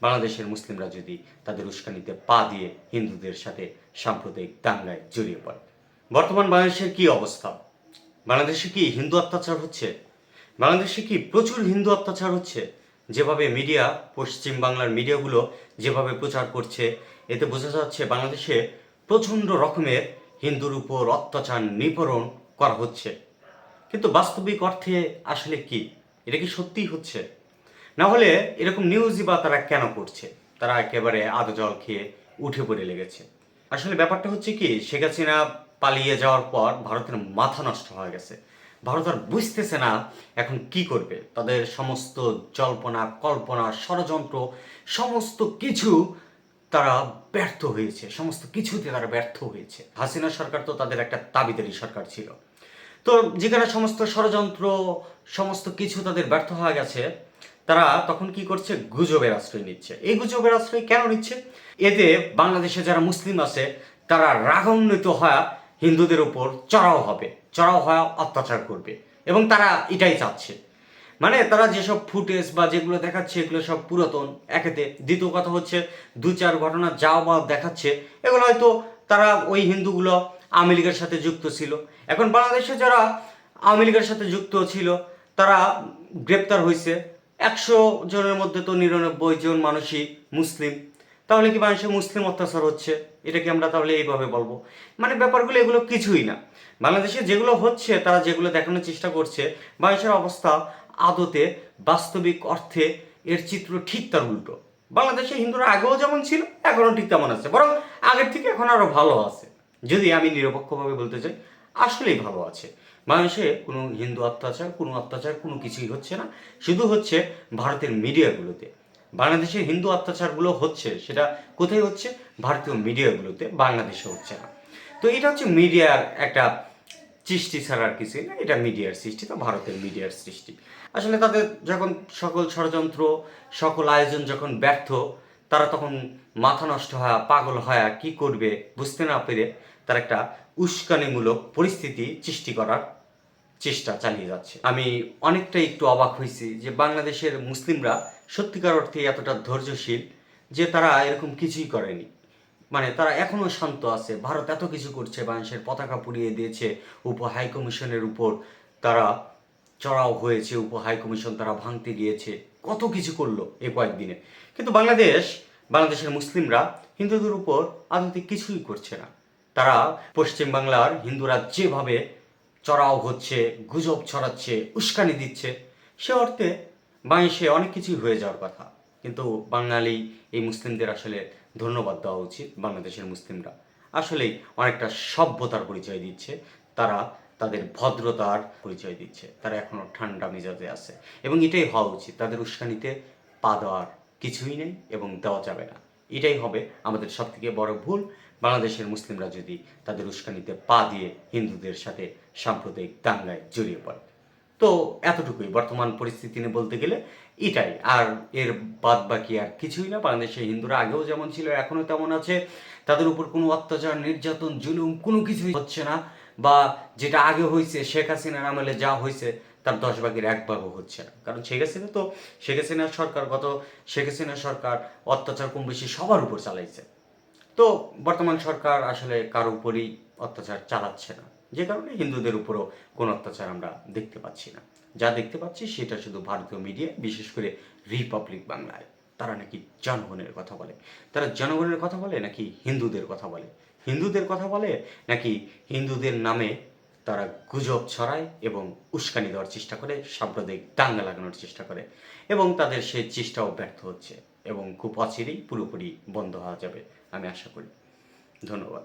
বাংলাদেশের মুসলিমরা যদি তাদের উস্কানিতে পা দিয়ে হিন্দুদের সাথে সাম্প্রদায়িক দাঙ্গায় জড়িয়ে পড়ে। বর্তমান বাংলাদেশের কি অবস্থা? বাংলাদেশে কি হিন্দু অত্যাচার হচ্ছে? বাংলাদেশে কি প্রচুর হিন্দু অত্যাচার হচ্ছে? যেভাবে মিডিয়া, পশ্চিম বাংলার মিডিয়াগুলো যেভাবে প্রচার করছে, এতে বোঝা যাচ্ছে বাংলাদেশে প্রচণ্ড রকমের হিন্দুর উপর অত্যাচার নিপীড়ন করা হচ্ছে। কিন্তু বাস্তবিক অর্থে আসলে কি এটা কি সত্যিই হচ্ছে? না হলে এরকম নিউজই বা তারা কেন করছে? তারা একেবারে আদো জল খেয়ে উঠে পড়ে লেগেছে। আসলে ব্যাপারটা হচ্ছে কি, শেখ হাসিনা পালিয়ে যাওয়ার পর ভারতের মাথা নষ্ট হয়ে গেছে। ভারত আর বুঝতেছে না এখন কি করবে। তাদের সমস্ত জল্পনা কল্পনা ষড়যন্ত্র সমস্ত কিছু তারা ব্যর্থ হয়েছে, সমস্ত কিছুতে তারা ব্যর্থ হয়েছে। হাসিনা সরকার তো তাদের একটা তাবিদারি সরকার ছিল। তো যেখানে সমস্ত ষড়যন্ত্র সমস্ত কিছু তাদের ব্যর্থ হয়ে গেছে, তারা তখন কি করছে? গুজবের আশ্রয় নিচ্ছে। এই গুজবের আশ্রয় কেন নিচ্ছে? এতে বাংলাদেশে যারা মুসলিম আছে তারা রাগান্বিত হয়ে হিন্দুদের উপর চড়াও হবে, চড়াও হয়ে অত্যাচার করবে, এবং তারা এটাই চাচ্ছে। মানে তারা যেসব ফুটেজ বা যেগুলো দেখাচ্ছে এগুলো সব পুরাতন একেতে। দ্বিতীয় কথা হচ্ছে দু চার ঘটনা যাও বা দেখাচ্ছে এগুলো হয়তো তারা ওই হিন্দুগুলো আওয়ামী লীগের সাথে যুক্ত ছিল। এখন বাংলাদেশে যারা আওয়ামী লীগের সাথে যুক্ত ছিল তারা গ্রেপ্তার হয়েছে। 100 জনের মধ্যে তো 99 জন মানুষই মুসলিম। তাহলে কি বাংলাদেশে মুসলিম অত্যাচার হচ্ছে? এটা কি আমরা তাহলে এইভাবে বলবো? মানে ব্যাপারগুলো এগুলো কিছুই না। বাংলাদেশে যেগুলো হচ্ছে, তারা যেগুলো দেখানোর চেষ্টা করছে, বাংলাদেশের অবস্থা আদতে বাস্তবিক অর্থে এর চিত্র ঠিক তার উল্টো। বাংলাদেশে হিন্দুরা আগেও যেমন ছিল এখনও ঠিক তেমন আছে, বরং আগের থেকে এখন আরো ভালো আছে। যদি আমি নিরপেক্ষভাবে বলতে চাই, আসলেই ভালো আছে। বাংলাদেশে কোনো হিন্দু অত্যাচার কোনো কিছুই হচ্ছে না। শুধু হচ্ছে ভারতের মিডিয়াগুলোতে। বাংলাদেশে হিন্দু অত্যাচারগুলো হচ্ছে, সেটা কোথায় হচ্ছে? ভারতীয় মিডিয়াগুলোতে, বাংলাদেশে হচ্ছে না। তো এটা হচ্ছে মিডিয়ার একটা সৃষ্টি ছাড়া আর কিছুই না। এটা মিডিয়ার সৃষ্টি, তো ভারতের মিডিয়ার সৃষ্টি। আসলে তাদের যখন সকল ষড়যন্ত্র সকল আয়োজন যখন ব্যর্থ, তারা তখন মাথা নষ্ট হয়, পাগল হয়, কি করবে বুঝতে না পেরে তার একটা উস্কানিমূলক পরিস্থিতি সৃষ্টি করার চেষ্টা চালিয়ে যাচ্ছে। আমি অনেকটাই একটু অবাক হয়েছি যে বাংলাদেশের মুসলিমরা সত্যিকার অর্থে এতটা ধৈর্যশীল যে তারা এরকম কিছুই করেনি। মানে তারা এখনো শান্ত আছে। ভারত এত কিছু করছে, বাংলাদেশের পতাকা পুড়িয়ে দিয়েছে, উপ হাই কমিশনের উপর তারা চড়াও হয়েছে, উপ হাই কমিশন তারা ভাঙতে গিয়েছে, কত কিছু করলো এ কয়েকদিনে। কিন্তু বাংলাদেশের মুসলিমরা হিন্দুদের উপর আদতে কিছুই করছে না। তারা পশ্চিম বাংলার হিন্দুরা যেভাবে চড়াও হচ্ছে, গুজব ছড়াচ্ছে, উস্কানি দিচ্ছে, সে অর্থে বাংলাদেশে অনেক কিছুই হয়ে যাওয়ার কথা। কিন্তু বাঙালি এই মুসলিমদের আসলে ধন্যবাদ দেওয়া উচিত। বাংলাদেশের মুসলিমরা আসলেই অনেকটা সভ্যতার পরিচয় দিচ্ছে। তারা তাদের ভদ্রতার পরিচয় দিচ্ছে। তারা এখনো ঠান্ডা মেজাজে আছে, এবং এটাই হওয়া উচিত। তাদের উস্কানিতে পা দেওয়ার কিছুই নেই এবং দেওয়া যাবে না। এটাই হবে আমাদের সবথেকে বড় ভুল। বাংলাদেশের মুসলিমরা যদি তাদের উস্কানিতে পা দিয়ে হিন্দুদের সাথে সাম্প্রদায়িক দাঙ্গায় জড়িয়ে পড়ে। তো এতটুকুই বর্তমান পরিস্থিতি নিয়ে বলতে গেলে এটাই। আর এর বাদ বাকি আর কিছুই না। বাংলাদেশে হিন্দুরা আগেও যেমন ছিল এখনও তেমন আছে। তাদের উপর কোনো অত্যাচার নির্যাতন জুলুম কোনো কিছুই হচ্ছে না, বা যেটা আগে হয়েছে শেখ হাসিনার আমলে যা হয়েছে তার 10 ভাগের 1 ভাগও হচ্ছে না। কারণ শেখ হাসিনা সরকার অত্যাচার কম বেশি সবার উপর চালাইছে। তো বর্তমান সরকার আসলে কারো উপরই অত্যাচার চালাচ্ছে না, যে কারণে হিন্দুদের উপরও কোনো অত্যাচার আমরা দেখতে পাচ্ছি না। যা দেখতে পাচ্ছি সেটা শুধু ভারতীয় মিডিয়া, বিশেষ করে রিপাবলিক বাংলায়। তারা নাকি জনগণের কথা বলে। তারা জনগণের কথা বলে নাকি হিন্দুদের কথা বলে? হিন্দুদের কথা বলে নাকি হিন্দুদের নামে তারা গুজব ছড়ায় এবং উস্কানি দেওয়ার চেষ্টা করে, সাম্প্রদায়িক দাঙ্গা লাগানোর চেষ্টা করে, এবং তাদের সেই চেষ্টাও ব্যর্থ হচ্ছে এবং খুব অচিরেই পুরোপুরি বন্ধ হওয়া যাবে আমি আশা করি। ধন্যবাদ।